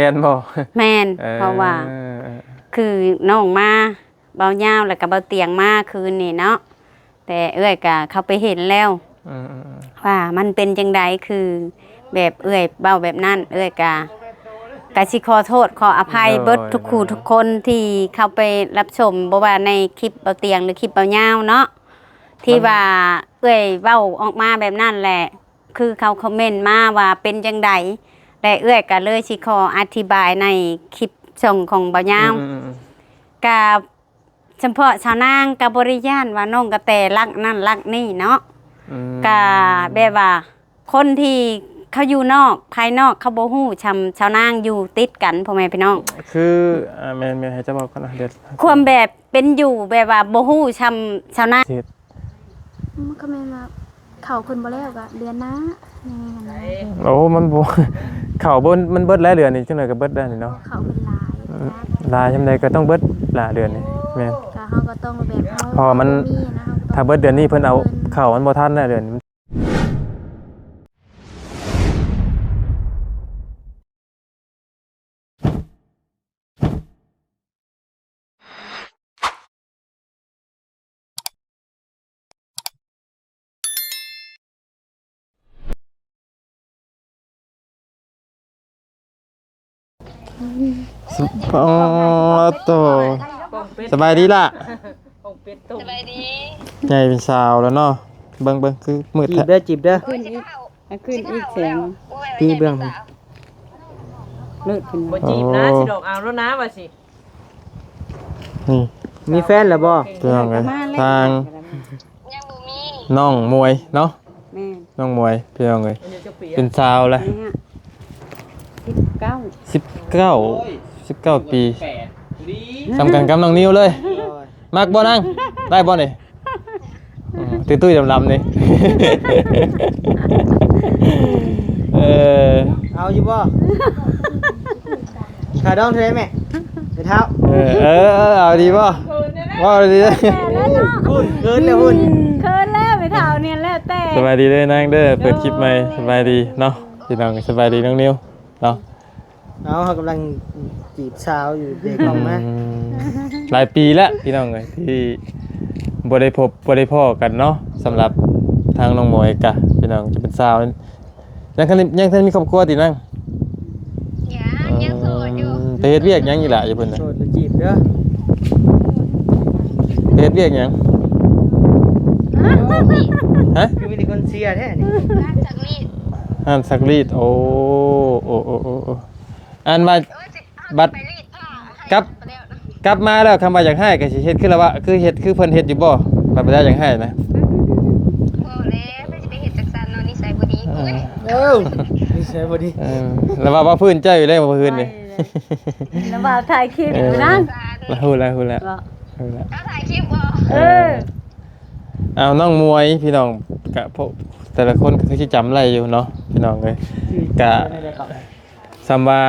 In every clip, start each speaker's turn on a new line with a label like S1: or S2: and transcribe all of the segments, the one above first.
S1: แม่นบ่
S2: แม่นเพราะว่าคือน้องมาเบาเหย้าแล้วก็เบาเตียงมาคืนนี่เนาะแต่เอื้อยก็เข้าไปเห็นแล้วว่ามันเป็นจังใดคือแบบเอื้อยเบาแบบนั้นเอื้อยกะสิขอโทษขออภัยเบิดทุกคู่ทุกคนที่เข้าไปรับชมบ่ว่าในคลิปเบาเตียงหรือคลิปเบาเหย้าเนาะที่ว่าเอื้อยเว้าออกมาแบบนั้นแหละคือเขาคอมเมนต์มาว่าเป็นจังใดและเอื้อยก็เลยสิขออธิบายในคลิปส่งของเบาเหย้ากับเฉพาะชาวนางกับบริญาณว่าน้องกระแตรักนั่นรักนี่เนาะกับแบบว่าคนที่เขาอยู่นอกภายนอกเขาบ่ฮู้ชาวนางอยู่ติดกันพ่อแม่พี่น้อง
S1: คือแม่ให้จะบอกก่อนนะเดี๋ยว
S2: ความแบบเป็นอยู่แบบว่าบ่ฮู้ชาวนาง
S3: มันก็แม่นว่าเขาคนบ่แล้วก็เดือนหน้า
S1: โอ้มันบ่เขาบ่มันเบิดหลายเดือนนี่จังได๋ก็เบิดได้นี่เนาะ
S3: เขาเป็น
S1: ลายจำได้ก็ต้องเบิดหลายเดือนนี่แม่น
S3: ก็เฮาก็ต้องแบบเฮา
S1: พอมันถ้าเบิดเดือนนี้เพิ่นเอาเข้ามันบ่ทันได้เดือนสบายดีล่ะสบายดีใหญ่เป็นสาวแล้วเนาะเบิ่งคือมืดแท้
S4: จีบเด้อ
S2: ขึ้นอีกแสง
S4: พี่เบื้อง
S2: เลิกขึ้น
S5: บ่จีบนะสิดอกเอาแล้วนะว่าสิ
S1: นี่
S4: มีแฟนแล้วบ่
S1: เรื่องไงทางน้องมวยเนาะน้องมวยพี่น้องเอ้ยเป็นสาวแล้ว19ปีสำคัญกับน้องนิวเลยมักบ่นั่งได้บ่นี่ตุ้ยๆดำๆนี่
S4: เอาอยู่บ่ขาดองเท่าไหร่แม่ไปเท้า
S1: เอาดีบ่ว่าดี
S4: หุ่นเกินแล้วหุ่น
S2: เคินแล้วไปเท้าเนี่ยแล้วแต่
S1: สบายดีเด้อนางเด้อเปิดคลิปใหม่สบายดีเนาะพี่น้องสบายดีน้องนิวเนาะ
S4: เขากำลังจีบสาวอยู่เด็กออกมา
S1: หลายปีแล้วพี่น้องเอ้ยที่บ่ได้พบบ่ได้พ้อกันเนาะสำหรับทางน้องหมวยกะพี่น้องจะเป็นสาวยังท่านมีครอบครัวตินั่ง
S3: ยังโสดอยู่
S1: ไปเฮ็ดเวียกหยังอยู่ล่ะอยู่เพิ่นน่ะ
S4: โสดจีบเด้อ
S1: ไปเฮ็ดเวียกหยังฮะ
S4: คือมีแต่คนเชียร์แท้นี่
S1: ห้านซักรีดโอ้อันมาบัดกลับมาแล้วคำว่าอยากให้ก็สิเฮ็ดคือละว่าคือเฮ็ดคือเพิ่นเฮ็ดอยู่บ่บัดบ่ได้อยากให้นะ
S3: บ่แล้วไปสิไปเฮ็ดจักซั่นเนาะนิสัยบ่ดี
S4: นิสัยบ่ดี
S1: แล้วว่าพื้นเจ้าอยู่แล้วบ่พื้นนี่
S2: แล้วว่าถ่ายคลิปนั่ง
S1: ฮู้แล้ว
S3: เอาถ่ายคลิปบ่
S1: เอาน้องมวยพี่น้องกะพวกแต่ละคนก็คือสิจำไรอยู่เนาะพี่น้องเอ้ยกะสำว่า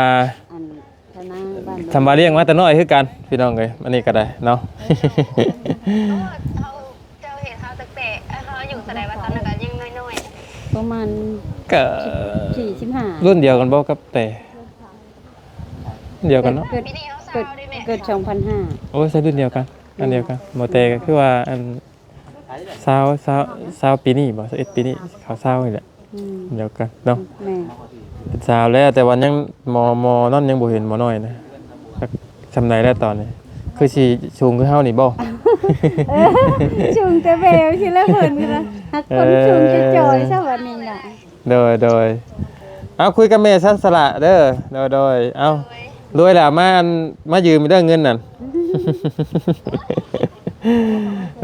S1: เลี้ยงมาแต่น้อยคือกันพี่น้องเอ้ยอันนี้ก็ได้เนาะ
S3: เจ้าเห็นเฮาตั้งแต่เฮาอยู่แสดงว่าตอนนั้นก็ยังน้อย
S2: ๆประมาณ
S1: ก็
S2: 45
S1: รุ่นเดียวกันบ่กับแต่เดียวกันเนาะ
S2: เกิด2005
S1: โอ้ใช่รุ่นเดียวกันอันเดียวกันบ่แต่ก็คือว่าอันสาวปีนี้บ่21ปีนี้เขาสาวนี่แหละเดียวกันเนาะ
S2: แม่
S1: เป็นสาวแล้วแต่วันยังมอนั่นยังบ่เห็นหมอน้อยนะจำได้แล้วตอนนี้คือสิสูงคือเฮานี่บ่
S2: สูงแต่แววสิแล้วเพิ่นนะฮักคนสูงจะจอยซะวันนี้น่ะ
S1: โดยเอาคุยกับแม่ซั่นสละเด้อโดยเอารวยแล้วมายืมเด้อเงินนั่น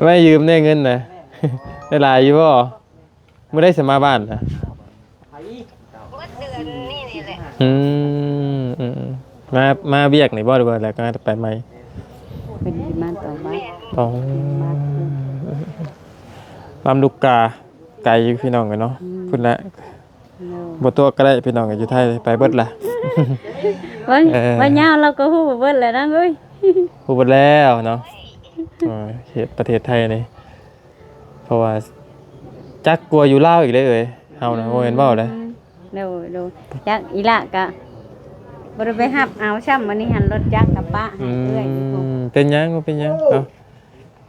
S1: ไม่ยืมได้เงินน่ะได้หลายอยู่บ่มื้อได้สมาบ้านน่ะ
S3: เดือนนี่แห
S1: ละมาเวียกนี่บ่หรือว่าแล้วก็ไปใหม่
S2: เป็นมาต่อบ้าน
S1: ลำลูกกาไกลอยู่พี่น้องกันเนาะพุ่นละบ่ตัวก็ได้พี่น้องอยู่ไทยไปเบิดล่ะ
S2: วันยาวเราก็ฮู้เบิดแล้วนะเอ้ย
S1: ฮู้เบิดแล้วเนาะเขตประเทศไทยนี่เพราะว่าจักกลัวอยู่ลาวอีกเลยเอ้ยเฮานะบ่เห็นเว้าเลย
S2: ดูจักอีละกะ บ่ได้ไปหับเอาซ้ำวันนี้หันรถจักรกับป้าให้เอื้อยอยู่พุ่น
S1: เป็นหยังบ่เป็นหยังเอ้า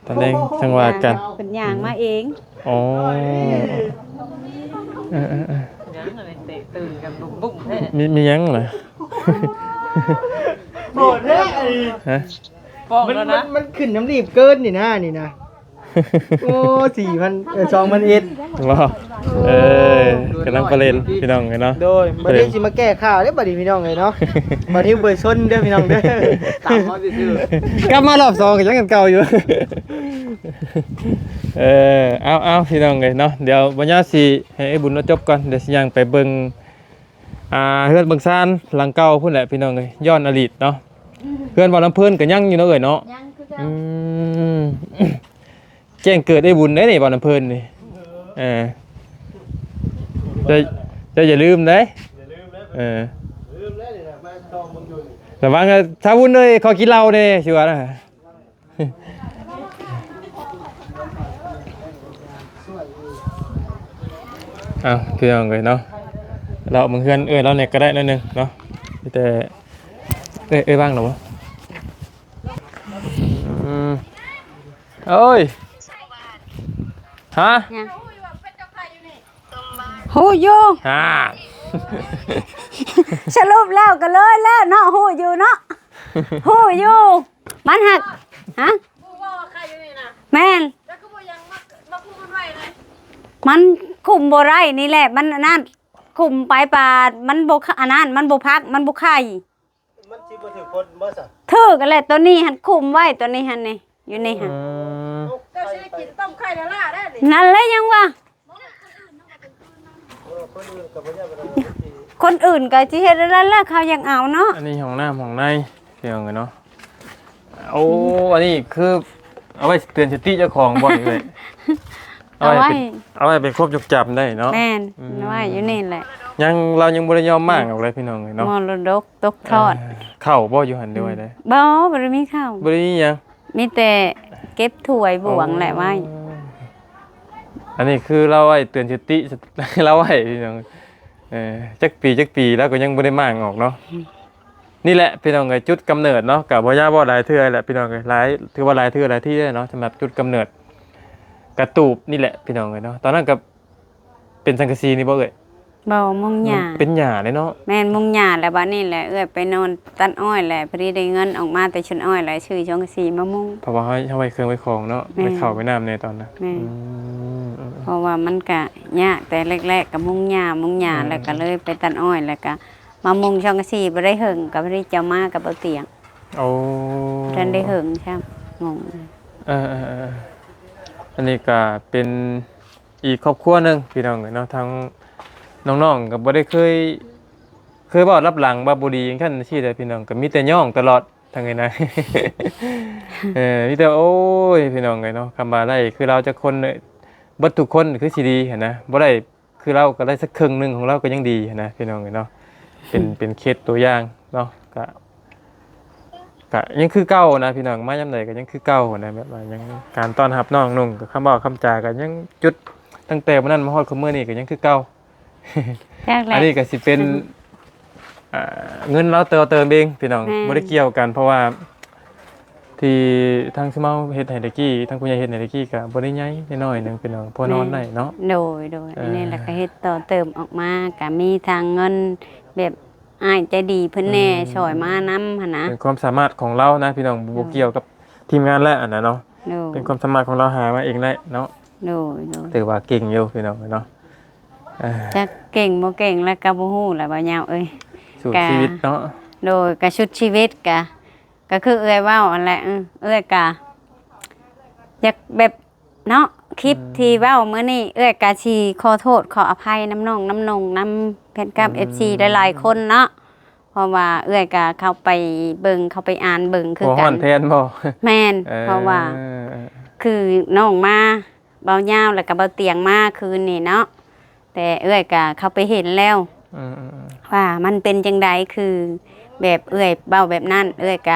S1: ตอนแรกจังว่ากัน
S2: เป็นอย่างมาเอง
S1: อ๋อเออ
S5: ยังอะไรเตะตื่นกันบุ้มๆแท้
S1: มีหยังเหรอ
S4: โหดแท้ไอ้
S1: ฮะ
S5: ฟ้อง
S4: มัน
S5: แล้ว
S4: มัน
S5: นะ
S4: มันขึ้นน้ำรีบเกินนี่นะ โอ้4,000 2,000เอ็ด
S1: ว้าวกำลังประเด็นพี่น้องเนาะ
S4: โดยบัดนี้สิมาแก้ข่าวเด้อบัดนี้พี่น้องเอ้ยเนาะบัดนี้เบิ่ชนเด้อพี่น้องเด้อตามเฮาซื่อก
S1: ลับมารอบ2ก็ยังกันเก่าอยู่ เอาพี่น้องเลยเนาะเดี๋ยวบัญญัติสิให้ไอ้บุญเราจบก่อนเดี๋ยวสิยังไปเบิ่งเฮือนเบิ่งซ่านหลังเก่าพุ่นแหละพี่น้องเลยย้อนอดีตเนาะเฮือนบ่ลำเพิ่นก็ยังอยู่เนาะเอ้ยเนาะ
S2: ยังคือ
S1: อืมแจ้งเกิดได้บุญได้นี่บ่ลำเพิ่นนี่จะอย่าลืมเด้แต่ว่าถ้าวุ้นเลยขอกินเหล้าเด้สิว่านะ อ้าวพี่น้องเลยเนาะเราเพื่อนเราเนี่ยก็ได้นั่นนึงเนาะแต่บ้างหรอวะเอ้ยฮะ
S2: ฮู้อยู่
S1: ฮะ
S2: สรุปแล้วก็เลยแล้วเนาะฮู้อยู่เนาะฮู้อยู่มันหักฮะแม่นมันคุมบ่ได้นี่แหละมันนั่นคุมไปปาดมันบ่อันนั้นมันบ่พักมันบ่ไข่
S4: มันสิบ่ถือคนบ่ซะ
S2: ถือกันแหละตัวนี้หันคุมไว้ตัวนี้หันนี่อยู่นี่หัน
S5: เจ้าสิกินต้มไข่ละล่าได้ดิ
S2: นั่นเลยยังว่าคนอื่นก็สิเฮ็ดแล้วล่ะเขายังเอาเนาะ
S1: อันนี้ของหน้าของในพี่น้องเลยเนาะโอ้อันนี้คือเอาไว้เตือนสติเจ้าของบ่อยเลยเอาไว้เป็นครบจกจับได้เนาะ
S2: แม่นไว้อยู่นี่แหละ
S1: เรายังบ่ได้ยอมมากออกเลยพี่น้องเลยเนาะ
S2: มรดกตกทอด
S1: เข้าบ่อยู่หันด้วยเลย
S2: บ่ได้มีข้าว
S1: บ่ได้ยัง
S2: มีแต่เก็บถ้วยบวงแหละไว้
S1: อันนี้คือเราไว้เตือนสติ เราไว้พี่น้องจักปีแล้วก็ยังบ่ได้มากออกเนาะนี่แหละพี่น้องเอ้ยจุดกำเนิดเนาะกับบ่ยาบ่หลายเทื่อแหละพี่น้องเอ้ยหลายถือว่าหลายเทื่อหลายที่เนาะสำหรับจุดกำเนิดกระตูบนี่แหละพี่น้องเอ้ยเนาะตอนนั้นก็เป็นสังกะสีนี่บ่เอ้ย
S2: บ่มุงหญ้า
S1: เป็นหญ้าเลยเนาะ
S2: แม่นมุงหญ้าแล้วบัดนี้แหละไปนอนตัดอ้อยแหละพอดีได้เงินออกมาแต่ชนอ้อยแหละชื่อช่องสีมามุง
S1: เพราะว่าเฮาไว้เครื่องไว้ของเนาะ
S2: แม่
S1: ไว้เข้าไว้น้ำในตอนนั้น
S2: แม่เพราะว่ามันก็ยากแต่แรกๆก็มุงหญ้าแล้วก็เลยไปตัดอ้อยแล้วก็มามุงช่องสีบ่ได้หึงก็บ่ได้เจ้ามากับเอาเตียง
S1: โอ้
S2: ท่านได้หึงใช่งง
S1: อันนี้ก็เป็นอีกครอบครัวหนึงพี่น้องเอ้ยเนาะทั้งน้องๆก็บ่ได้เคยบอกรับหลังว่าบ่ดีอย่างคั่นซี่ได้พี่น้องก็มีแต่ย่องตลอดทั้งไงนะ มีแต่โอ้ยพี่น้องไงเนาะคำว่าได้คือเราจะคนเบิดทุกคนคือสิดีเห็นนะบ่ได้คือเราก็ได้สักครึ่งหนึงของเราก็ยังดีเห็นนะพี่น้องไงเนาะเป็นเคสตัวอย่างเนาะก็ยังคือเก่านะพี่น้องมายามใดก็ยังคือเก่านะแบบว่ายังการต้อนรับน้องนุ่งก็คำบอกคำจาก็ยังจุดตั้งแต่วันนั้นมาฮอดมื้อนี้ก็ยังคือเก่า
S2: ยากแหละ
S1: อันนี้ก็สิเป็นเงินเราเติมเองพี่น้อง
S2: แม่
S1: บ่ได้เกี่ยวกันเพราะว่าที่ทางสมาเฮ็ดให้ตะกี้ทางผู้ใหญ่เฮ็ดให้ตะกี้ก็บ่ได้ใหญ่น้อยๆหนึงพี่น้องพอนอนได้เนาะ
S2: โดยอันนี้แล้วก็เฮ็ดต่อเติมออกมาก็มีทางเงินแบบอ้ายใจดีเพิ่นแน่ช่วยมานำหั่นนะ
S1: เป็นความสามารถของเรานะพี่น้องบ่เกี่ยวกับทีมงานและอันนั้นเนาะ
S2: โดย
S1: เป็นความสามารถของเราหามาเองได้เนาะ
S2: โดย
S1: ถือว่าเก่งอยู่พี่น้องเนาะ
S2: จะเก่งบ่เก่งแล้วก็บ่ฮู้แหละบ่ยาวเอ้ย
S1: สู่ชีวิตเนาะ
S2: โดยก็ชุดชีวิตก็คือเอ้ยเว้าอันแหละเอ้ยก็อยากแบบเนาะคลิปที่เว้ามื้อนี้เอ้ยก็สิขอโทษขออภัยน้ำน้องน้ำนงน้ำแฟนคลับ FC หลายๆคนเนาะเพราะว่าเอ้ยก็เข้าไปเบิ่งเข้าไปอ่านเบิ่งคือ
S1: บ่
S2: กั
S1: ฮ้อน นแทนบ่
S2: แม่นเพราะว่าคือน้องมาเบายาวแล้วก็เบาเตียงมาคืนนี่เนาะแต่เอ้ยก็เข้าไปเห็นแล้ว ว่ามันเป็นจังใดคือแบบเอ้ยเบาแบบนั้นเอ้ยก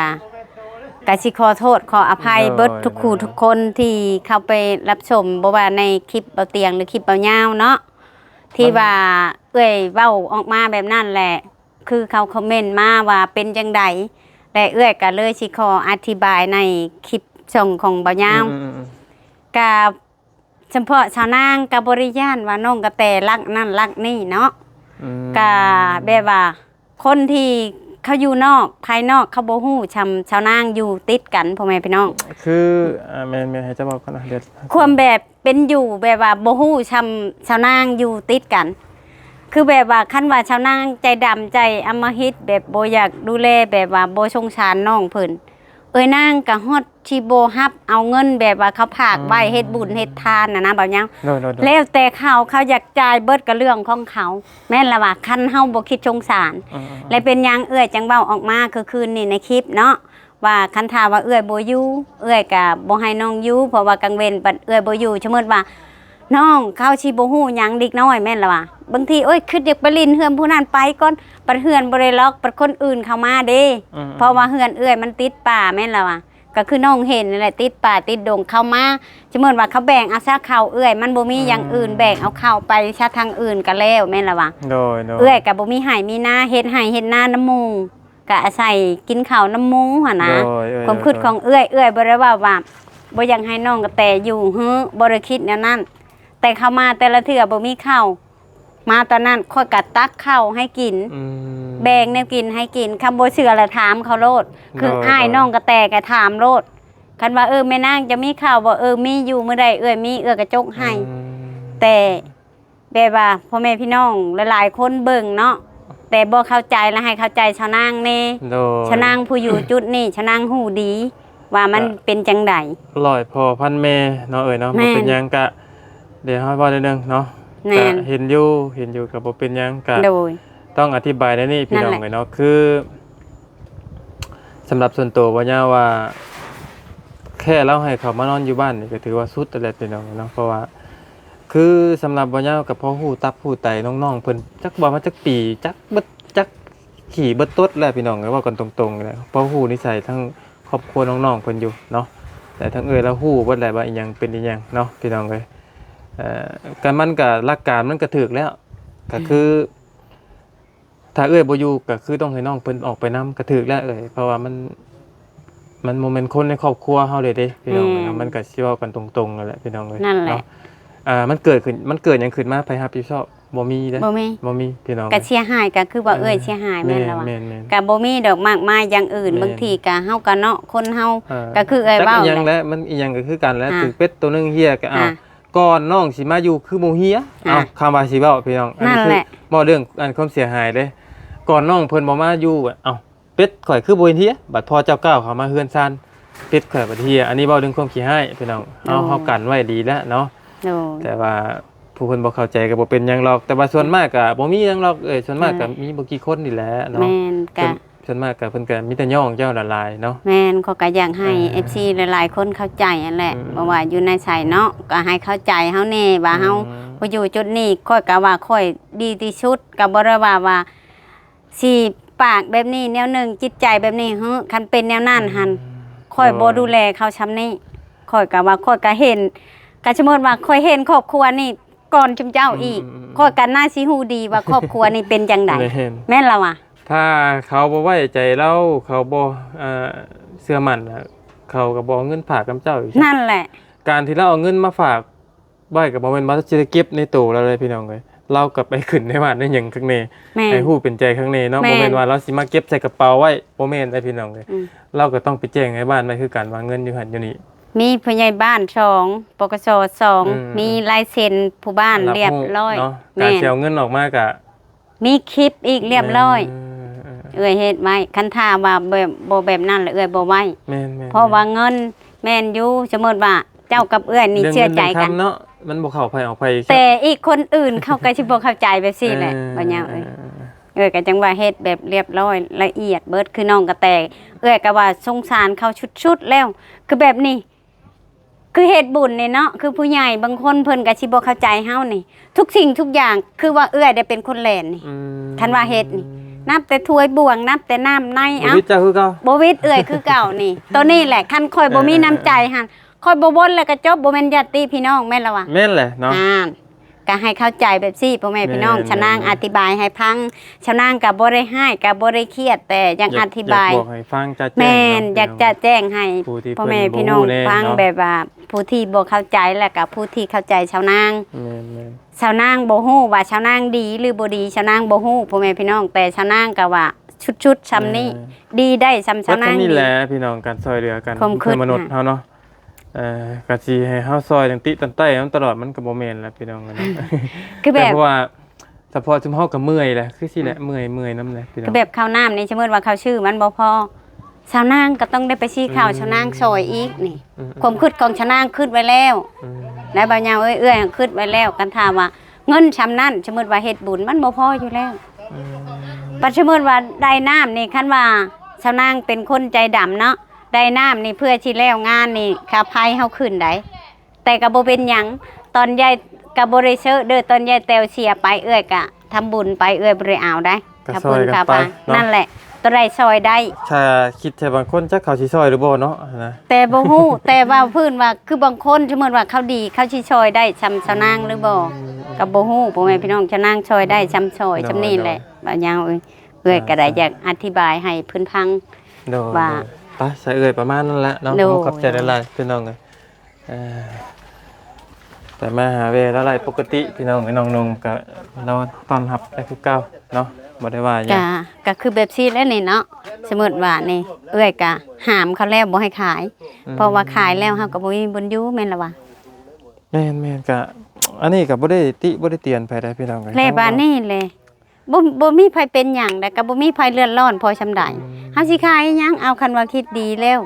S2: ะสิขอโทษขออภัยเบิดทุกคู่ทุกคนที่เข้าไปรับชมบ่ว่าในคลิปเบาเตียงหรือคลิปเบายาวเนาะที่ว่าเอ้ยเว้าออกมาแบบนั้นแหละ คือเขาคอมเมนต์มาว่าเป็นจังไดและเอื้อยก็เลยสิขออธิบายในคลิปส่งของบ่าวยาวกับเฉพาะชาวนางกับบริญาณว่าน้องกระแตรักนั่นรักนี่เนาะก็แบบว่าคนที่เขาอยู่นอกภายนอกเขาบ่ฮู้ชาวนางอยู่ติดกันพ่อแม่พี่น้อง
S1: คือแม่ให้จะบอกก่อนนะเดี๋ยว
S2: ความแบบเป็นอยู่แบบว่าบ่ฮู้ชาวนางอยู่ติดกันคือแบบว่าคันว่าชาวนางใจดำใจอำมหิตแบบบ่อยากดูแลแบบว่าบ่สงสารน้องเพิ่นนางก็ฮอดที่บ่ฮับเอาเงินแบบว่าเขาฝากไว้เฮ็ดบุญเฮ็ดทานนะบ่าวยังแล้วแต่เขาอยากจ่ายเบิดก็เรื่องของเขาแม่นล่ะว่าคันเฮาบ่คิดสงสารและเป็นหยังจังเว้าออกมาคือคืนนี้ในคลิปเนาะว่าคันถ้าว่าบ่อยู่ก็บ่ให้น้องอยู่เพราะว่ากลางเว้นบัดบ่อยู่สมมุติว่าน้องเขาสิบ่ฮู้หยังเด็กน้อยแม่นล่ะว่าบางทีคือเด็กไปลินเฮือนผู้นั้นไปก่อนปัดเฮือนบ่ได้ล็อกปัดคนอื่นเข้ามาเด้เพราะว่าเฮือนมันติดป่าแม่นล่ะว่าก็คือน้องเห็นนั่นแหละติดป่าติดดงเข้ามาสมมุติว่าเขาแบ่งเอาซะเข้ามันบ่มีอย่างอื่นแบ่งเอาเข้าไปซะทางอื่นก็แล้วแม่นล่ะว่า
S1: โดย
S2: ก็บ่มีไห้มีนาเฮ็ดไห้เฮ็ดนาน้ำหมู่ก็อาศัยกินข้าวน้ำหมู่หั่นนะความคิดของบ่ได้ว่าบ่อยากให้น้องกระแตอยู่บ่ได้คิดแนวนั้นแต่เข้ามาแต่ละเทื่อบ่มีข้าวมาตอนนั้นค่อยกัดตักข้าวให้กินแบ่งแนวกินให้กินคำบ่เชื่อละถามเขาโลดคืออ้ายน้องกระแตก็ถามโลดคันว่าแม่นางจะมีข้าวบ่มีอยู่มื้อใดมีกระจกให้แต่แบบว่าพ่อแม่พี่น้องหลายๆคนเบิ่งเนาะแต่บ่เข้าใจแล้วให้เข้าใจชาวนางแน่ชาวนางผู้อยู่จุดนี้ชาวนางฮู้ดีว่ามันเป็นจังได๋
S1: ร้อยพ่อพันแม่เนาะเนาะบ่เป็นหยังก็เดี๋ยวเฮาเว้าได้นึงเนาะก็เห็นอยู่กับบ่เป็นหยังก็ต้องอธิบายได้นี่พี่น้องเนาะคือสำหรับส่วนตัวว่าเนี่ยว่าแค่เราให้เขามานอนอยู่บ้านนี่ก็ถือว่าสุดแล้วพี่น้องเนาะเพราะว่าคือสำหรับว่าเนี่ยกับพ่อฮู้ตับฮู้ไตน้องๆเพิ่นจักบ่มาจักปีจักเบิดจักขี่เบิดตดแล้วพี่น้องว่ากันตรงๆเลยพ่อฮู้นิสัยทั้งครอบครัวน้องๆเพิ่นอยู่เนาะแต่ทั้งแล้วฮู้เบิดแหละว่าอีหยังเป็นอีหยังเนาะพี่น้องเอ้ยการมันกับหลักการมันก็ถูกแล้วก็คือถ้าบ่อยู่ก็คือต้องให้น้องเพิ่นออกไปนำก็ถูกแล้วเพราะว่ามันโมเมนต์คนในครอบครัวเฮาเลยเด้พี่น้องมันก็สิเว้ากันตรงๆนั่นแหละพี่น้องเอ้ย
S2: นั่นแหละ
S1: มันเกิดหยังขึ้นมาไผรับผิดชอบบ่มีเด้บ่มีพี่น้อง
S2: ก็เสียหายก็คือว่าเสียหายแม่นแล้วว่าก็บ่มีดอกมากมายอย่างอื่นบางทีก็เฮาก็เนาะคนเฮาก็คือเว้า
S1: อีหยังแล้วมันอีหยังก็คือกันแล้วถือเป็ดตัวนึงเหี้ยก็เอาก่อนน้องสิมาอยู่คือโมเฮียคำว่าสิเว้าพี่น้องอันนี้คือบ่เรื่องความเสียหายเด้ก่อนน้องเพิ่นบ่มาอยู่เป็ดข่อยคือบ่เฮียบัดพอเจ้าก้าวเข้ามาเฮือนซ่านเป็ดข่อยบ่เฮียอันนี้เว้าเรื่องความขี้ให้พี่น้องเฮากันไว้ดีแล้วเนาะแต่ว่าผู้คนบ่เข้าใจก็บ่เป็นหยังหรอกแต่ว่าส่วนมากก็บ่มีหยังหรอกส่วนมากก็มีบ่กี่คนนี่แหละเนาะ
S2: แม่นก็
S1: ส่วนมากก็เพิ่นก็มีแต่ย่องเจ้าละลายเนาะ
S2: แม่นเขาก็อยากให้ FC หลายๆคนเข้าใจนั่นแหละว่าอยู่ในสายเนาะก็ให้เข้าใจเฮาแน่ว่าเฮาบ่อยู่จุดนี้ค่อยก็ว่าค่อยดีที่สุดก็บ่ได้ว่าสิปากแบบนี้แนวนึงจิตใจแบบนี้คันเป็นแนวนั้นหั่นค่อยบ่ดูแลเขาช้ำนี้ค่อยก็ว่าค่อยก็เห็นก็สมมุติว่าค่อยเห็นครอบครัวนี่ก่อนจุมเจ้าอีกค่อยก็น่าสิฮู้ดีว่าครอบครัวนี่เป็นจังได๋แม่นล่ะว่ะ
S1: ถ้าเขาบ่ไว้ใจเราเขาบ่เชื่อมั่นเขาก็บ่เอาเงินฝากกับเจ้าอยู่
S2: นั่นแหละ
S1: การที่เราเอาเงินมาฝากไว้ก็บ่แม่นว่าสิได้เก็บในตู้เราเลยพี่น้องเอ้ยเราก็ไปขึ้นในบ้านได้หยังข้างในให้ฮู้เป็นใจข้างในเนาะบ่แม่นว่าเราสิมาเก็บใส่กระเป๋าไว้บ่แม่นได้พี่น้องเอ้ยเราก็ต้องไปแจ้งให้บ้านไว้คือกันว่าเงินอยู่หั่นอยู่นี่
S2: มีผู้ใหญ่บ้าน2ปกส2มีลายเซ็นผู้บ้านเรียบร้อย
S1: แม่นการสิเอาเงินออกมาก็
S2: มีคลิปอีกเรียบร้อยเฮ็ดไว้คันท่าว่าแบบนั้นเลยบ่ไว้เพราะว่าเงินแม่นอยู่สมมุติว่าเจ้ากับนี่เชื่อใจกัน
S1: เนาะมันบ่เข้าไผออกไผ
S2: แต่อีกคนอื่นเขาก็สิบ่เข้าใจแบบซี่แหละบ่ยาวก็จังว่าเฮ็ดแบบเรียบร้อยละเอียดเบิดคือน้องก็แต่ก็ว่าสงสารเขาชุดๆแล้วคือแบบนี้คือเฮ็ดบุญนี่เนาะคือผู้ใหญ่บางคนเพิ่นก็สิบ่เข้าใจเฮานี่ทุกสิ่งทุกอย่างคือว่าได้เป็นคนแลนนี่คันว่าเฮ็ดนี่นับแต่ถ้วยบ่วงนับแต่น้ำใน
S1: บ่วิทย์คือเก่า
S2: บ่วิทย์คือเก่านี่ตัวนี้แหละคันค่อยบ่มีน้ำใจหั่นค่อยบ่บ่นแล้วก็จบบ่แม่นญาติพี่น้องแม่นล่ะวะ
S1: แม่นแหละเนาะ
S2: ค ก็ให้เข้าใจแบบซี่พ่อแม่พี่น้อง
S1: แม่น
S2: ชะนางอธิบายให้พังชะนางก็บ่ได้ให้ก็บ่ได้เครียดแต่ยังอธิบาย
S1: อยากบอกให้ฟังจะแจ้ง
S2: แม่น
S1: เนาะ
S2: อยากจะแจ้งให้
S1: ผู้ที่
S2: พ่อแม่
S1: เพิ่นบ่
S2: พี่น้อง
S1: รู้แน่
S2: ฟัง
S1: เนาะ
S2: แบบว่าผู้ที่บ่เข้าใจและกับผู้ที่เข้าใจชาวนาง
S1: แม่น
S2: ชาวนางบ่ฮู้ว่าชาวนางดีหรือบ่ดีชาวนางบ่ฮู้พ่อแม่พี่น้องแต่ชาวนางก็ว่าชุดๆซำนี้ดีได้ซำ
S1: ๆ
S2: ชาวนาง
S1: นี่
S2: ดี
S1: แหละพี่น้องการซอยเหลือกัน
S2: คมขึ้น
S1: เพื่อมนุษย์เฮาเนาะก็สิให้เฮาซอยจังติตันใต้มันตลอดมันก็บ่แม่นแล้วพี่น้องเนาะ
S2: คือแบ
S1: แต่
S2: บ
S1: เพราะว่าเฉพาะซุมเฮาก็เมื่อยแหละคือสิแหละเมื่อยนำแหละพี่น้อ
S2: คื
S1: ง
S2: อแบบข้าวน้ำนี่สมมุติว่าข้าวชื่อมันบ่พอชาวนางก็ต้องได้ไปชี้ข้าวชาวนางซอยอีกนี่
S1: อืม
S2: ความคิดของชาวนางคิดไว้แล้ว
S1: อืม
S2: และบางอย่างเอื้อยคิดไว้แล้วกันถามว่าเงินชำนั้นสมมุติว่าเฮ็ดบุญมันบ่พออยู่แล้วปัจจุบันว่าได้น้ำนี่คันว่าชาวนางเป็นคนใจดำเนาะได้น้ำนี่เพื่อที่แล้วงานนี่ค่าไผเฮาขึ้นได้แต่ก็บ่เป็นหยังตอนยายก็บ่ได้เชื่อเด้อตอนยายแตวเสียไปเอื้อยก็ทำบุญไปเอื้อยบ่ได้เอาได้
S1: ก็
S2: ถ้า
S1: ซอย
S2: บุญ
S1: กัน
S2: ค่า
S1: ไป
S2: ปลา
S1: เนาะ
S2: นั่นแหละตัวใดซอยได้
S1: ถ้าคิดแต่บางคนจักเขาสิซอยหรือบ่เนาะนะ
S2: แต่บ่ฮู้ แต่ว่าพื้นว่าคือบางคนสมมุติว่าเขาดีเขาสิซอยได้ชำชาวนางหรือบ่ก็บ่ฮู้พ่อแม่พี่น้องชาวนางซอยได้ชำซอยชำนี่แหละบางอย่างเอ้ยก็ได้อยากอธิบายให้เพิ่นฟัง
S1: โดย
S2: ว่า
S1: ไปใส่เอ่ยประมาณนั้นแหละเนาะ
S2: โดย
S1: ขอบใจหลายๆพี่น้องเอ้ยแต่มาหาเวลาหลายปกติพี่น้องไอ้น้องนงก็เราต้อนรับได้คือเก่าเนาะบ่ได้ว่าหยัง
S2: ก็คือแบบซี่แล้วนี่เนาะสมมุติว่านี่เอ้ยก็ห้ามเขาแล้วบ่ให้ขาย เพราะว่าขายแล้วเฮาก็บ่มีบุญอยู่แม่นล่ะวะ
S1: แม่นก็อันนี้ก็บ่ได้ติบ่ได้เตียนไปได้พี่น้องเอ้ย
S2: แลบ้านนี่เลยบ่มีไผเป็นหยังแต่ก็บ่มีไผเลือดร้อนพอชำใดเฮาสิขายหยังเอาคันว่าคิดดีแล้ว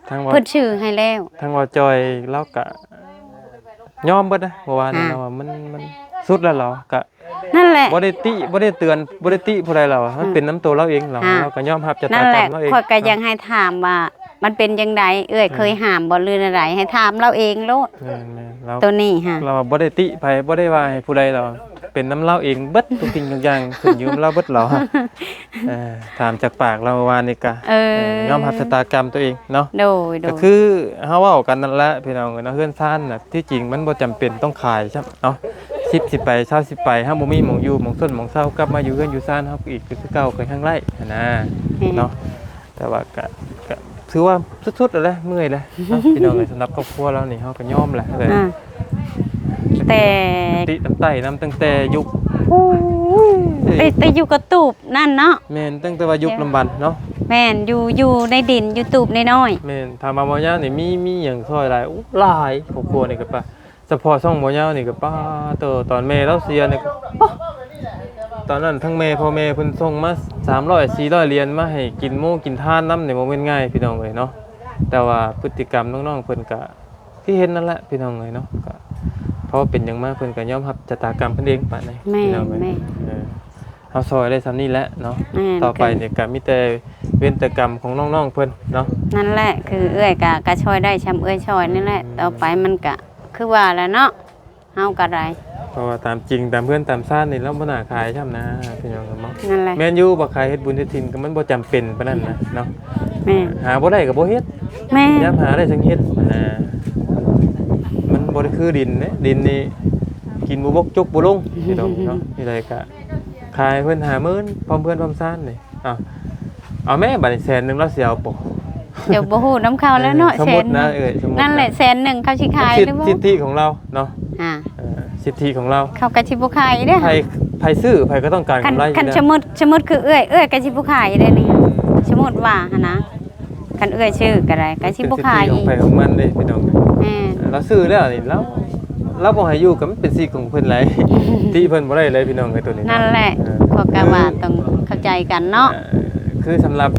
S1: ทั้งว่า
S2: เพิ่นชื่อให้แล้ว
S1: ทั้งว่าจอยเราก็ยอมเบิดนะเพราะว่านี่
S2: อ่า
S1: เราว่ามันสุดแล้วเราก็
S2: นั่นแหละ
S1: บ่ได้ติบ่ได้เตือนบ่ได้ติผู้ใดเรามันเป็นน้ำตัวเราเองเราก็ยอมรับชะ
S2: นั่
S1: ตาน ก
S2: แห
S1: รร
S2: ละ
S1: มเราเอง
S2: ข้อยก็ยังให้ถามว่ามันเป็นจังไดเอ้ยเคยห้ามบ่หรืออะไรให้ถามเราเองโลด
S1: แม่นๆเรา
S2: ตัวนี้ฮะ
S1: เราบ่ได้ติไผบ่ได้ว่าให้ผู้ใดเราเป็นน้ำเล่าเองเบิดทุกสิ่งทุกอย่างขึ้นอยู่กับเราเบิดเราฮะถามจากปากเราว่านี่ก็ยอมรับชะตากรรมตัวเองเนาะ
S2: โดย
S1: ก็คือเฮาเว้ากันนั่นแหละพี่น้องเนาะเฮือนซ่านน่ะที่จริงมันบ่จำเป็นต้องขายใช่เนาะสิไปเช้าสิไปเฮาบ่มีหม่องอยู่หม่องส้นหม่องเช้ากลับมาอยู่เฮือนอยู่ซ่านเฮาก็อีกคือเก่าเคยข้างไร่นะเนาะแต่ว่าก็ถือว่าสุดๆแล้วแหละเมื่อยแล้วเนาะพี่น้องเอ้ยสำหรับครอบครัวเรานี่เฮาก็ยอมแหละเลย
S2: แต่
S1: ติน้ำไต้น้ำตั้งแต่ยุค
S2: แต่อยู่กับตูบนั่นเนาะ
S1: แม่นตั้งแต่ว่ายุคลำบันเนาะ
S2: แม่นอยู่ในดินอยู่ตูบน้อย
S1: แม่นถามมาบ่ยาวนี่มีหยังซอยหลายอู้หลายครอบครัวนี่ก็ป่ะเฉพาะช่องบ่ยาวนี่ก็ป้าตอนแม่เราเสียนี่ก็ป๊ะตอนนั้นทั้งแม่พ่อแม่เพิ่นส่งมา300 400เหรียญมาให้กินหมูกินทานน้ำนี่บ่แม่นง่ายพี่น้องเอ้ยเนาะแต่ว่าพฤติกรรมน้องๆเพิ่นก็ที่เห็นนั่นแหละพี่น้องเอ้ยเนาะก็เพราะเป็นหยังมาเพิ่นก็ยอมรับชะตากรรมเพิ่นเองปานนี้
S2: ๆแม่
S1: พี่น้องเอ้ย
S2: แม่
S1: เฮาซอยได้ซ้ำนี้แหละเนาะ
S2: แม่
S1: ต่อไปเนี่ยก็มีแต่เว้นแต่กรรมของน้องๆเพิ่นเนาะ
S2: นั่นแหละคือเอื้อยกะช่วยได้ชำเอื้อยช่วยนี่แหละต่อไปมันก็คือว่าแล้วเนาะเฮาก็ได้
S1: เพราะว่าตามจริงตามเพื่อนตามซ่านนี่เราบ่น่าขายช่ำนะพี่น้องครับเนาะ
S2: นั่นแหละ
S1: แม่นอยู่บ่ขายเฮ็ดบุญเฮ็ดทินก็มันบ่จำเป็นปานนั้นนะเนาะ
S2: แม่
S1: หาบ่ได้ก็บ่เฮ็ด
S2: แม่
S1: ยามหาได้จังเฮ็ดนะมันบ่ได้คือดินเด้ดินนี่กินบ่บกจกบ่ลงพี่น้องเนาะนี่ได้ก็ขายเพิ่น50,000พร้อมเพื่อนพร้อมซ่านนี่เอาแม่บัดนี้แสนนึงเราสิเอาบ่
S2: เดี๋ยวบ่ฮู้น้ำเขาแล้วเนาะ
S1: สม
S2: แส
S1: มุ
S2: น
S1: ตินะสมมุติ
S2: นั่นแหละแสนหนึ่งเขาสิขายหรือบ่
S1: สิทธิของเราเนาะ
S2: อ่า
S1: สิทธิของเรา
S2: เขาก็สิบ่ขายเด้อ
S1: ไผซื้อไผก็ต้องการ
S2: คัน
S1: กำไรอยู่
S2: คัน
S1: แล้ว
S2: สมมุติคือเอื้อยก็สิบ่ขายได้นี่สมมุติว่าหั่นนะคันเอื้อยชื่อก็ได้ก็สิบ่ขาย
S1: เป็นสิทธิของ
S2: อีก
S1: ไผของมันเด้พี่น้อง
S2: แม่
S1: เราซื้อแล้วนี่เราบ่ให้อยู่ก็มันเป็นสิทธิ์ของเพิ่นหลาย ที่เพิ่นบ่ได้เลยพี่น้องไอ้ตัวนี้
S2: นั่นแหละพอกะว่าต้องเข้าใจกันเนาะ
S1: คือสำหรับ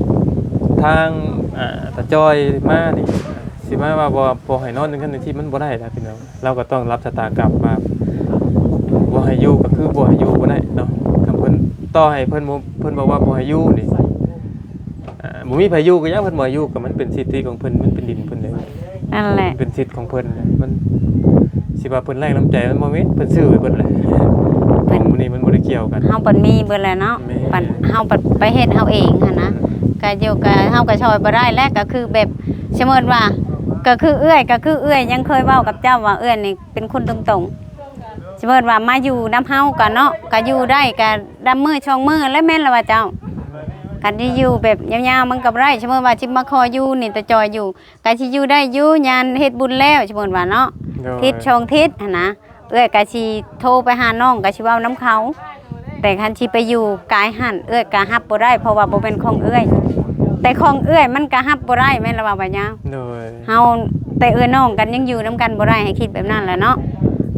S1: ทางตาจอยมานี่สิมาว่าบ่ให้นอนนึงคันที่มันบ่ได้นะพี่น้องเราก็ต้องรับชะตากรรมมาบ่ให้อยู่ก็คือบ่ให้อยู่บ่ได้เนาะคำเพิ่นต่อให้เพิ่นบอกว่าบ่ให้อยู่นี่บ่มีไผอยู่ก็ยังเพิ่นบ่ให้อยู่ก็มันเป็นสิทธิของเพิ่นมันเป็นดินเพิ่นเลย
S2: นั่นแหละ
S1: เป็นสิทธิ์ของเพิ่นมันสิว่าเพิ่นแรงน้ำใจมันบ่แม่นเพิ่นซื้อไว้เพิ่นแหละมันนี่มันบ่ได้เกี่ยวกัน
S2: เฮาปันมีเบิดแล้วเนาะ
S1: แม่
S2: ปันเฮาปันไปเฮ็ดเฮาเองหั่นนะก็อยู่ก็เฮาก็ช่วยบ่ได้แล้วก็คือแบบสมมุติว่าก็คือเอื้อยยังเคยเว้ากับเจ้าว่าเอื้อยนี่เป็นคนตรง สมมุติว่ามาอยู่น้ำเฮาก็เนาะก็อยู่ได้ก็ดำมือช่องมือแล้วแม่นล่ะว่าเจ้ากันที่อยู่แบบยาวๆมันก็บ่ได้สมมุติว่าสิมาขออยู่นี่ตะจอยอยู่ก็สิอยู่ได้อยู่ยานเฮ็ดบุญแล้วสมมุติว่าเนาะทิศช่องทิศหั่นนะเอ้อยก็สิโทรไปหาน้องก็สิเว้านํเขาแต่คันสิไปอยู่กายหันเอ้อยก็รับบ่ได้เพราะว่าบ่เป็นของเอ้อยแต่ของเอ้อยมันก็รับบ่ได้แม่นล่ะว่าบัดยาว
S1: โดย
S2: เฮาแต่เอ้ยน้องกันยังอยู่นํกันบ่ได้ให้คิดแบบนั้นแหละเนาะ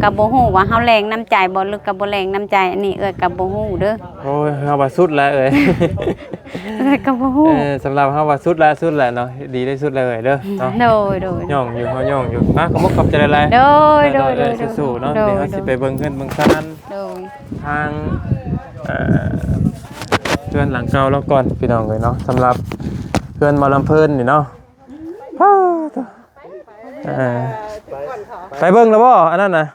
S2: ก็บ่ฮู้ว่าเฮาแรงน้ำใจบ่หรือก็บ่แรงน้ำใจอันนี้เอ้ยก็บ่ฮู้เด้อ
S1: โอ้ยเฮาว่าสุดแล้วเอ้ย
S2: เอ้ยก็บ่ฮู้
S1: สำหรับเฮาว่าสุดแล้วเนาะดีได้สุดเลยเด้อเนาะ
S2: โดยโดย
S1: ย่องอยู่เฮาย่องอยู่ขอบคุณขอบใจหลายๆ
S2: โดยโดยโดย
S1: สู้ๆเนาะ
S2: โดย
S1: เดี๋ยวเฮาสิไปเบิ่งเฮือนเบิ่งซาน
S2: โดย
S1: ทางเพื่อนหลังเก่าแล้วก่อนพี่น้องเลยเนาะสำหรับเพื่อนหมอลำเพิ่นนี่เนาะไปเบิ่งแล้วบ่อันนั้นน่ะ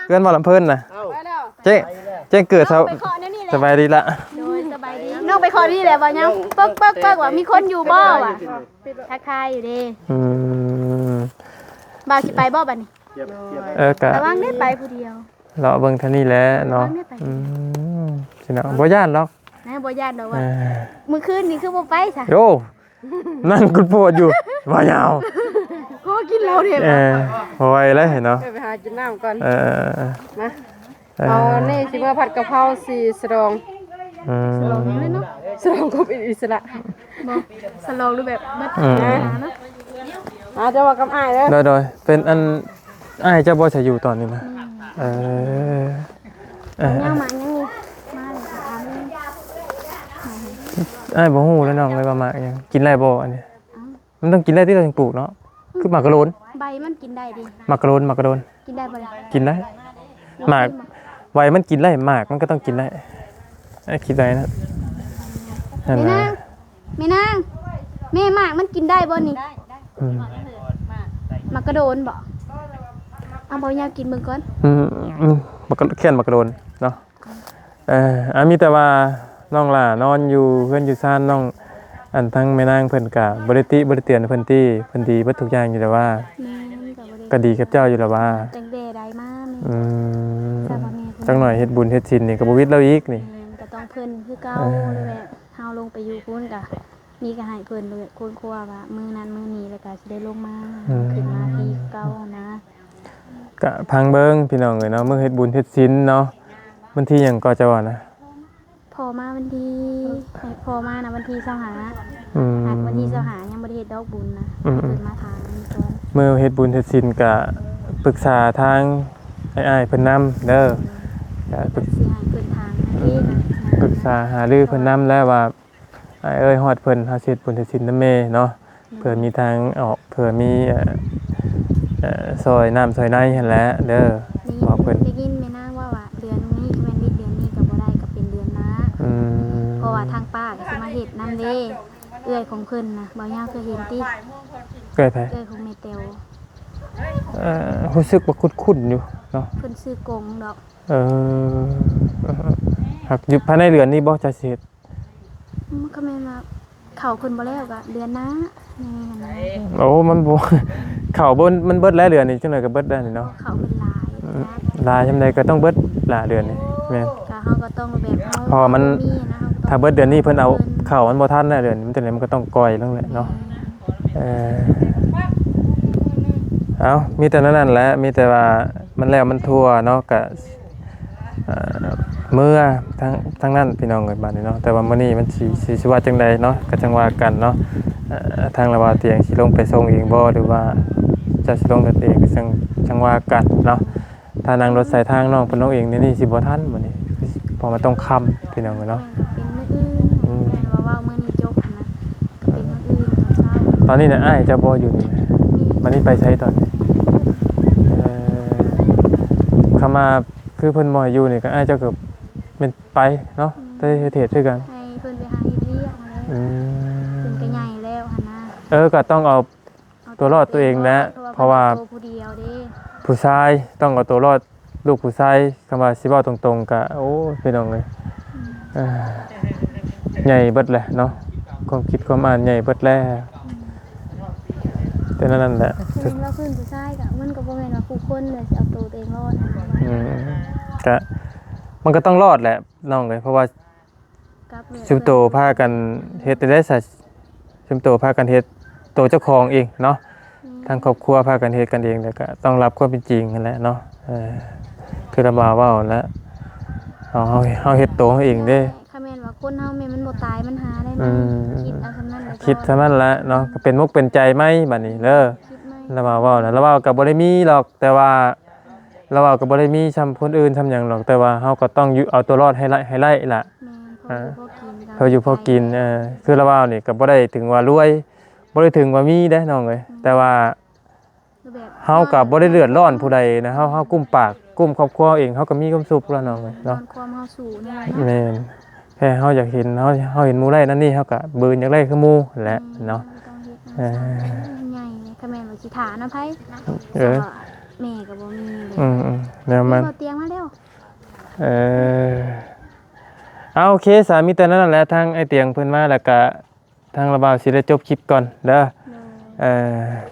S1: เพื่อนหมอลำเพิ่นน่ะเจ๊เกิดสบายดีละ
S3: โดยสบายดีน้องไปขอนี่แหละบ่ยังเปิ๊กว่ามีคนอยู่บ่ว่ะทักทายอยู่เด้บ่าวสิไปบ่บัดนี้
S1: กะ
S3: ระวังได้ไปผู้เดียว
S1: เราเบิ่งเท่านี้แหละเนาะสิเนาะบ่ย่านหรอก
S3: นะบ่ย่านดอกว่ามื้อคืนนี่คือบ่ไปซะ
S1: โยนั่งกุดโพดอยู่บ่ยาว
S3: ขอกินเหล้าเด้
S1: โอ้ยแล้วเห็นเนาะ
S5: ไปหากินน้ำก่อน
S1: นะ
S5: เอานี่สิมาผัดกะเพรา4สรอง
S3: สลองเลยเนาะ
S5: สรองก็เป็นอิสระ
S3: บ่สลองหรือแบบเบิดเนาะ
S5: จะว่ากับอ้ายเด้อ
S1: โดยเป็นอันอ้ายเจ้าบ่จะอยู่ตอนนี้นะ
S3: ย่ามายังนี่มาเลยถาม
S1: อ้ายบ่ฮู้แล้วน้องเลยว่ามาหยังกินได้บ่อันนี้มันต้องกินได้ที่เราถึงปลูกเนาะคือหมากกะโรน
S3: ใบมันกินได้ดิ
S1: หมากกะโรน
S3: กินได้บ่ล่ะ
S1: กินได้หมากไวมันกินได้หมากมันก็ต้องกินได้ไอ้คิดได้นะนั่น
S3: แม่
S1: นะ
S3: นางแม่นางแม่มากมันกินได้บ่นี่มากระโดนบ่เอาบ่ยาวกินเบิ่งก่อน
S1: มันก็แค่นหมากกะโรนเนาะมีแต่ว่าน้องล่ะนอนอยู่เพื่อนอยู่ซ่านน้องอันทั้งแม่นางเพิ่นก็บ่ได้ติบ่ได้เตือนเพิ่นติเพิ่นดีเบิดทุกอย่างอยู่แล้วว่า
S3: แม่ก็บ่ได้
S1: ก็ดีกับเจ้าอยู่แล้วว่า
S3: จังแดได้มาแม่ แต่ว่าแม่
S1: จังหน่อยเฮ็ดบุญเฮ็ดศีลนี่ก็บ่วิตเราอีกนี่
S3: ก็ต้องเพิ่นคือเก่าเลยแบบเฮาลงไปอยู่พุ่นก็มีก็ให้เพิ่นเลยคนครัวว่ามื้อนั้นมื้อนี้แล้วก็สิได้ลงมาขึ้นมาที่เก่านะ
S1: ก็พังเบิ่งพี่น้องเอ้ยเนาะมื้อเฮ็ดบุญเฮ็ดศีลเนาะวันที่หยังก็จะว่านะ
S3: พอมาวันที่ให้พอมานะวันที่25หากวันที่25ยังบ่ได้เฮ็ดดอกบุญนะเพิ่นมาถามก่อน
S1: มื้อเฮ็ดบุญเฮ็ดศีลก็ปรึกษาทางอ้ายๆเพิ่นนำเด้อก็ปรึก
S3: สิให้เพิ่นทางนี้นะ
S1: ปรึกษาหารือเพิ่นนำแล้วว่าอ้ายเอ้ยฮอดเพิ่นเฮาสิเฮ็ดบุญเฮ็ดศีลนำแม่เนาะเพื่อมีทางออกเพื่อมีซอยน้ำซอยในหั่นแหละเด้อบอกเพิ่น
S3: ได้ยินแม่นางว่าเดือนนี้แม่นวิทย์เดือนนี้ก็บ่ได้ก็เป็นเดือนนะเพราะว่าทางป้าก็สิมาเฮ็ดนำเด้เอื้อยของเพิ่นนะบ่ยาวเคยเห็นติ
S1: เกิดไผ
S3: เอื้อยของแม่เตว
S1: รู้สึกว่าคุ้นๆอยู่เนาะ
S3: เพิ่นซื้อกงดอก
S1: หักอยู่ภายในเรือนนี่บ่จะเสร็จ
S3: มันก็แม่นว่าเขาเพิ่นบ่แล้วก็เดือนนะแม่นนะ
S1: โอ้มันบ่ เข้าบ่มันเบิดแล้วเรือนนี่จังได๋ก็เบิดได้นี่เนาะ
S3: เขาเป็นหลายนะ
S1: ลายจำใดก็ต้องเบิดหลาเดือนนี่แม่น
S3: ก็เฮาก็ต้องแบบเฮา
S1: พอมัน
S3: นะ
S1: ถ้าเบิดเดือนนี้เพิ่นเอาเข้ามันบ่ทันแล้วเดือนนี้มันจังได๋มันก็ต้องก่อยลงแหละเนาะมีแต่นั้นแหละมีแต่ว่ามันแล้วมันทั่วเนาะก็เมื่อทั้งนั้นพี่น้องเอ้ยบัดนี้เนาะแต่ว่ามื้อนี้มันสิว่าจังใดเนาะก็จังว่ากันเนาะทางระบาเตียงสิลงไปส่งเองบ่หรือว่าจะสิลงด้วยตัวเองก็จังว่ากันเนาะถ้านั่งรถสายทางน้องเพิ่นลงเองนี่สิบ่ทันมื้อนี้เพราะมันต้องค่ำพี่น้องเอ้ยเนาะ
S3: เป็นมื้ออื่นแม่นว่ามื้อนี้จบนะก็เป็นมื้ออื่นตอนเช้า
S1: ตอนนี้น่ะอ้ายเจะบ่อยู่นี่มื้อนี้ไปใช้ตอนนี้เข้ามาคือเพิ่นบ่ให้อยู่นี่ก็อ้ายเจ้าก็เป็นไปเนาะได้เฮ็ดคือกัน
S3: ให้เพิ่นไปหาเฮ็ดเวียกนั่นแหละเพิ่นก็ใหญ่แล้วหั่นนะ
S1: ก็ต้องเอาตัวรอดตัวเองนะเพราะว่า
S3: ตัวผู้เดียวเด้
S1: ผู้ชายต้องเอาตัวรอดลูกผู้ชายคำว่าสิเว้าตรงๆก็โอ้พี่น้องเอ้ยใหญ่เบิดแหละเนาะความคิดความอ่านใหญ่เบิดแล้วแต่นั่นแหละ
S3: คือเราขึ้นผู้ชายก็มันก็บ่แม่นว่าผู้คนเลยสิเอาตัวเองรอดนะ
S1: ก็มันก็ต้องรอดแหละน้องเอ้ยเพราะว่า
S3: กับเลือด
S1: ชุมโตพากันเฮ็ดได้สัชุมโตพากันเฮ็ดโตเจ้าของเองเนาะทางครอบครัวพากันเฮ็ดกันเองแล้วก็ต้องรับความเป็นจริงนั่นแหละเนาะคือระบาเว้าแล้วเฮาเฮ็ดโตเฮาเองเด้
S3: ถ้าแม่นว่าคนเฮาแม่นมันบ่ตายมันหาได้นะคิดเอาซำนั้นแล้ว
S1: คิดเท่านั้นแหละเนาะก็เป็นมุกเป็นใจไหมบัดนี้เด้อ
S3: คิดไหม
S1: ระบาเว้านะระบาก็บ่ได้มีหรอกแต่ว่าระบาก็บ่ได้มีซ้ำคนอื่นซ้ำหยังหรอกแต่ว่าเฮาก็ต้องอยู่เอาตัวรอดให้ไล่ล่ะ
S3: แม่นพออยู่พอกิน
S1: พออยู่พอกินคือระบานี่ก็บ่ได้ถึงว่ารวยบ่ได้ถึงว่ามีเด้น้องเอ้ยแต่ว่า
S3: แบบ
S1: เฮาก็บ่ได้เลือดร้อนผู้ใดนะเฮากุมปากกุมครอบครัวเองเฮาก็มีความสุขแล้วน้องเอ้ย
S3: นอ
S1: เนาะ
S3: นความเฮาสู่นี่
S1: แม่นแค่เฮาอยากเห็นเฮาเห็นหมู่ไร่นั่นนี่เฮาก็บืนอยากได้คือหมู่แหละเนาะ
S3: ต้องเฮ็ดใหญ่ถ้าแม่นว่าสิถานะไผ
S1: เออ
S3: แม่ก็บ่มีเลย
S1: แล้วมัน
S3: บ่เตียงมาแล้ว
S1: เอาโอเคสามีแต่นั้นแหละทางไอเตียงเพิ่นมาแล้วก็ทางระบาวสิได้จบคลิปก่อนเด้อ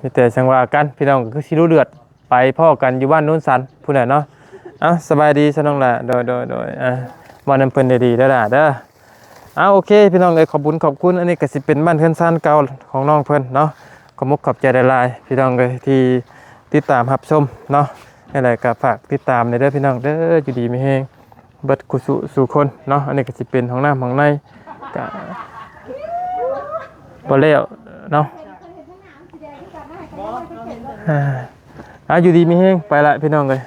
S1: มีแต่จังว่ากันพี่น้องก็คือสิรู้เลือดไปพ่อกันอยู่บ้านโน้นสันผู้ใดเนาะเอาสบายดีซะน้องล่ะโดยวันนั้นเพิ่นได้ดีเด้อล่ะเด้อเอาโอเคพี่น้องเอ้ยขอบคุณอันนี้ก็สิเป็นบ้านเฮือนซ่านเก่าของน้องเพิ่นเนาะขอบมุกขอบใจหลายๆพี่น้องเอ้ยที่ติดตามรับชมเนาะนั่นแหละก็ฝากติดตามในเด้อพี่น้องเด้ออยู่ดีมีแฮงเบิดกุสุสู่คนเนาะอันนี้ก็สิเป็นห้องน้ำห้องในก็บ่แล้วเนาะอยู่ดีมีแฮงไปละพี่น้องเอ้ย